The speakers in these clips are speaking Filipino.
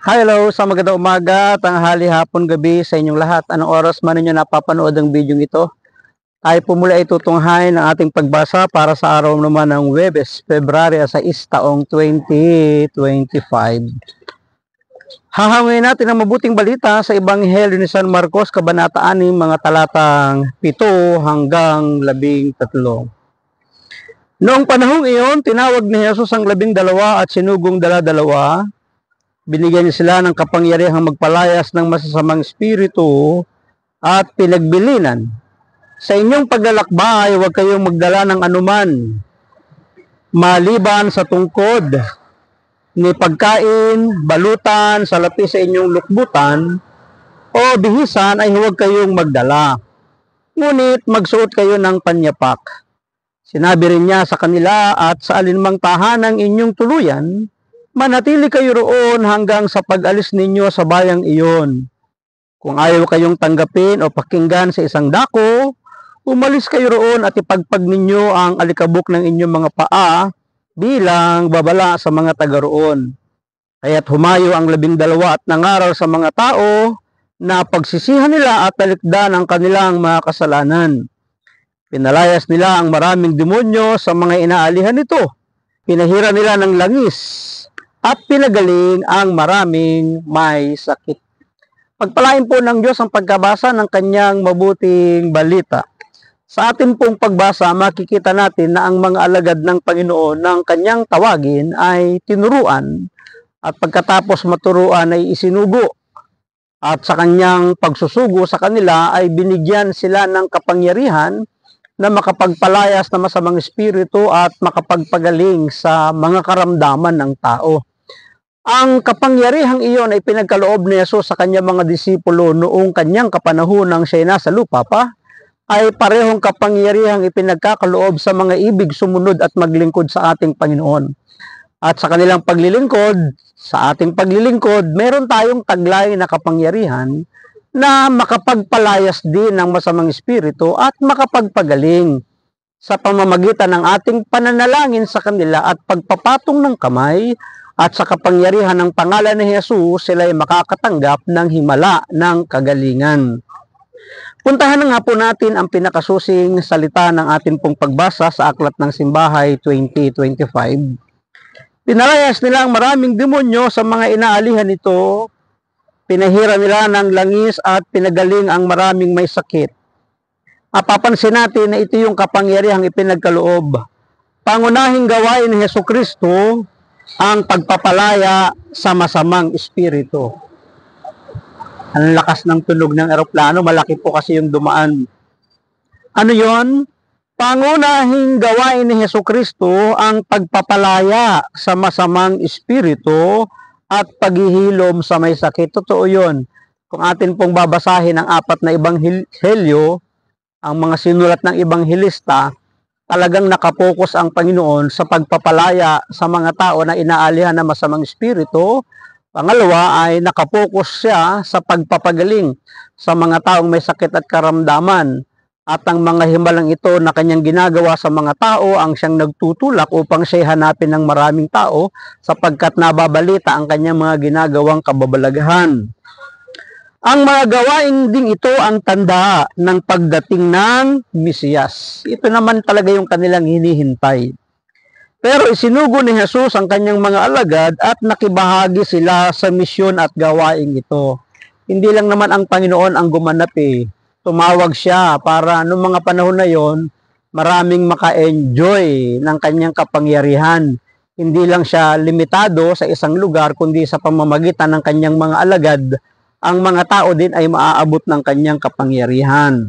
Hello, sa magandang umaga, tanghali, hapon, gabi sa inyong lahat. Anong oras man ninyo napapanood ang video ito? Tayo po muli ay tutunghayin ang ating pagbasa para sa araw naman ng Huwebes, February 6, taong 2025. Hahangin natin ang mabuting balita sa Ebanghelyo ni San Marcos, Kabanata 6, mga talatang 7 hanggang 13. Noong panahong iyon, tinawag ni Jesus ang 12 at sinugong dala-dalawa. Binigyan niya sila ng kapangyarihang magpalayas ng masasamang espiritu at pinagbilinan. Sa inyong paglalakbay, huwag kayong magdala ng anuman, maliban sa tungkod, ni pagkain, balutan, salapi sa inyong lukbutan, o bihisan ay huwag kayong magdala. Ngunit magsuot kayo ng panyapak. Sinabi rin niya sa kanila, at sa alinmang tahanang inyong tuluyan, manatili kayo roon hanggang sa pag-alis ninyo sa bayang iyon. Kung ayaw kayong tanggapin o pakinggan sa isang dako, umalis kayo roon at ipagpag ninyo ang alikabok ng inyong mga paa bilang babala sa mga taga roon. Kaya't humayo ang 12 at nangaral sa mga tao na pagsisihan nila at talikdan ang kanilang mga kasalanan. Pinalayas nila ang maraming demonyo sa mga inaalihan nito. Pinahira nila ng langis at pinagaling ang maraming may sakit. Pagpalain po ng Diyos ang pagkabasa ng kanyang mabuting balita. Sa atin pong pagbasa, makikita natin na ang mga alagad ng Panginoon ng kanyang tawagin ay tinuruan at pagkatapos maturuan ay isinugo. At sa kanyang pagsusugo sa kanila ay binigyan sila ng kapangyarihan na makapagpalayas ng masamang espiritu at makapagpagaling sa mga karamdaman ng tao. Ang kapangyarihang iyon ay pinagkaloob ni Jesus sa kanyang mga disipulo noong kanyang kapanahonang siya nasa lupa pa, ay parehong kapangyarihang ipinagkakaloob sa mga ibig sumunod at maglingkod sa ating Panginoon. At sa kanilang paglilingkod, sa ating paglilingkod, meron tayong taglay na kapangyarihan na makapagpalayas din ng masamang espiritu at makapagpagaling sa pamamagitan ng ating pananalangin sa kanila at pagpapatong ng kamay. At sa kapangyarihan ng pangalan ni Jesus, sila ay makakatanggap ng himala ng kagalingan. Puntahan na nga po natin ang pinakasusing salita ng ating pong pagbasa sa Aklat ng Simbahay 2025. Pinalayas nila ang maraming demonyo sa mga inaalihan nito. Pinahira nila ng langis at pinagaling ang maraming may sakit. Papansin natin na ito yung kapangyarihang ipinagkaloob. Pangunahing gawain ni Jesucristo ang pagpapalaya sa masamang espiritu. Ang lakas ng tunog ng eroplano, malaki po kasi yung dumaan. Ano yon? Pangunahing gawain ni Jesucristo ang pagpapalaya sa masamang espiritu at paghihilom sa may sakit. Totoo yun. Kung atin pong babasahin ang 4 na ebanghelyo, ang mga sinulat ng ebanghelista, talagang nakapokus ang Panginoon sa pagpapalaya sa mga tao na inaalihan ng masamang espiritu. Pangalawa ay nakapokus siya sa pagpapagaling sa mga taong may sakit at karamdaman. At ang mga himalang ito na kanyang ginagawa sa mga tao ang siyang nagtutulak upang siya hanapin ng maraming tao sapagkat nababalita ang kanyang mga ginagawang kababalaghan. Ang mga gawain ding ito ang tanda ng pagdating ng Mesiyas. Ito naman talaga yung kanilang hinihintay. Pero isinugo ni Jesus ang kanyang mga alagad at nakibahagi sila sa misyon at gawain ito. Hindi lang naman ang Panginoon ang gumanap Tumawag siya para noong mga panahon na yon, maraming maka-enjoy ng kanyang kapangyarihan. Hindi lang siya limitado sa isang lugar, kundi sa pamamagitan ng kanyang mga alagad, ang mga tao din ay maaabot ng kanyang kapangyarihan.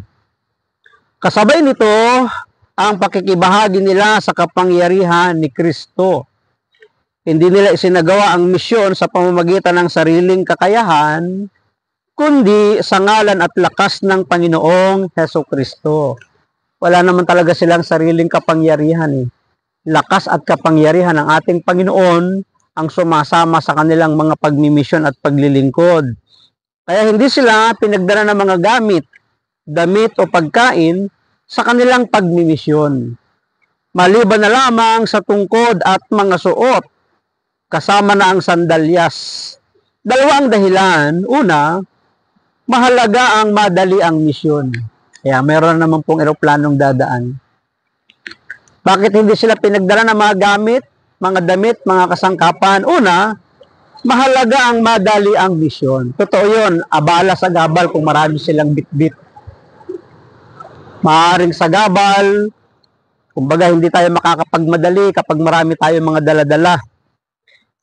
Kasabay nito, ang pakikibahagi nila sa kapangyarihan ni Kristo. Hindi nila isinagawa ang misyon sa pamamagitan ng sariling kakayahan, kundi sa ngalan at lakas ng Panginoong Hesukristo. Wala naman talaga silang sariling kapangyarihan. Lakas at kapangyarihan ng ating Panginoon ang sumasama sa kanilang mga pagmimisyon at paglilingkod. Kaya hindi sila pinagdala ng mga gamit, damit o pagkain sa kanilang pagmimisyon. Maliban na lamang sa tungkod at mga suot, kasama na ang sandalyas. Dalawang dahilan. Una, mahalaga ang madali ang misyon. Kaya meron naman pong eroplanong dadaan. Bakit hindi sila pinagdala ng mga gamit, mga damit, mga kasangkapan? Una, mahalaga ang madali ang misyon. Totoo yun, abala sa gabal kung marami silang bitbit. Maaring sa gabal, kumbaga hindi tayo makakapagmadali kapag marami tayong mga daladala.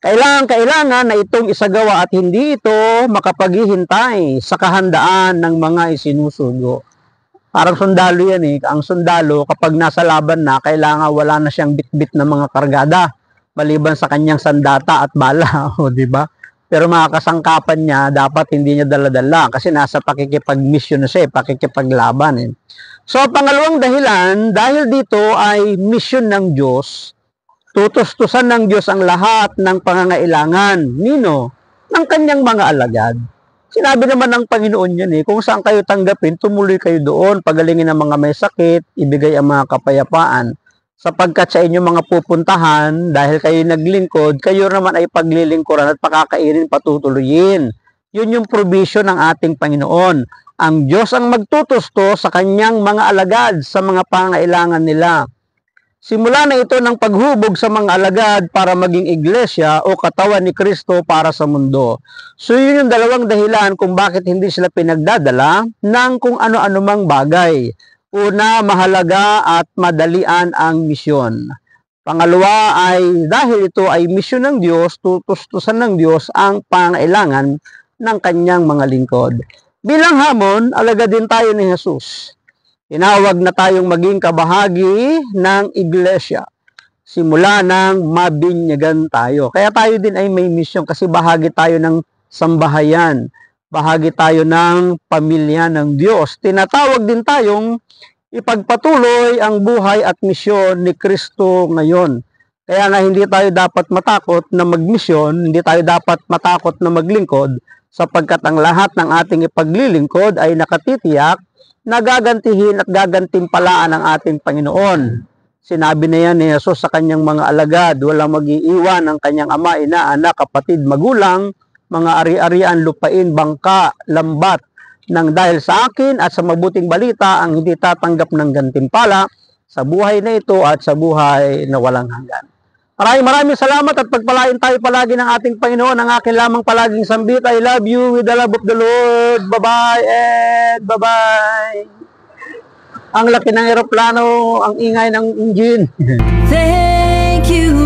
Kailangan na itong isagawa at hindi ito makapaghihintay sa kahandaan ng mga isinusugo. Parang sundalo yan eh. Ang sundalo, kapag nasa laban na, kailangan wala na siyang bitbit na mga kargada, maliban sa kanyang sandata at bala, o di ba? Pero mga kasangkapan niya, dapat hindi niya dala-dala kasi nasa pakikipag-mission na siya, pakikipaglaban eh. So, pangalawang dahilan, dahil dito ay mission ng Diyos, tutustusan ng Diyos ang lahat ng pangangailangan, nino, ng kanyang mga alagad. Sinabi naman ng Panginoon yan eh, kung saan kayo tanggapin, tumuloy kayo doon, pagalingin ang mga may sakit, ibigay ang mga kapayapaan. Sapagkat sa inyong mga pupuntahan, dahil kayo naglingkod, kayo naman ay paglilingkuran at pakakainin, patutuloyin. Yun yung provision ng ating Panginoon. Ang Diyos ang magtutusto sa kanyang mga alagad sa mga pangailangan nila. Simula na ito ng paghubog sa mga alagad para maging iglesia o katawan ni Kristo para sa mundo. So yun yung dalawang dahilan kung bakit hindi sila pinagdadala ng kung ano-ano mang bagay. Una, mahalaga at madalian ang misyon. Pangalawa ay dahil ito ay misyon ng Diyos, tutustusan ng Diyos ang pangailangan ng kanyang mga lingkod. Bilang hamon, alagad din tayo ni Jesus. Tinawag na tayong maging kabahagi ng iglesia. Simula nang mabinyagan tayo. Kaya tayo din ay may misyon kasi bahagi tayo ng sambahayan. Bahagi tayo ng pamilya ng Diyos. Tinatawag din tayong ipagpatuloy ang buhay at misyon ni Kristo ngayon. Kaya nga hindi tayo dapat matakot na magmisyon, hindi tayo dapat matakot na maglingkod, sapagkat ang lahat ng ating ipaglilingkod ay nakatitiyak na gagantihin at gagantimpalaan ng ating Panginoon. Sinabi na yan ni Jesus sa kanyang mga alagad, walang mag-iiwan ang kanyang ama, ina, anak, kapatid, magulang, mga ari-arian, lupain, bangka, lambat, nang dahil sa akin at sa mabuting balita ang hindi tatanggap ng gantimpala sa buhay na ito at sa buhay na walang hanggan. Maraming salamat at pagpalain tayo palagi ng ating Panginoon. Ang akin lamang palaging sambit, I love you with the love of the Lord. Bye-bye and bye-bye. Ang laki ng eroplano, ang ingay ng engine. Thank you.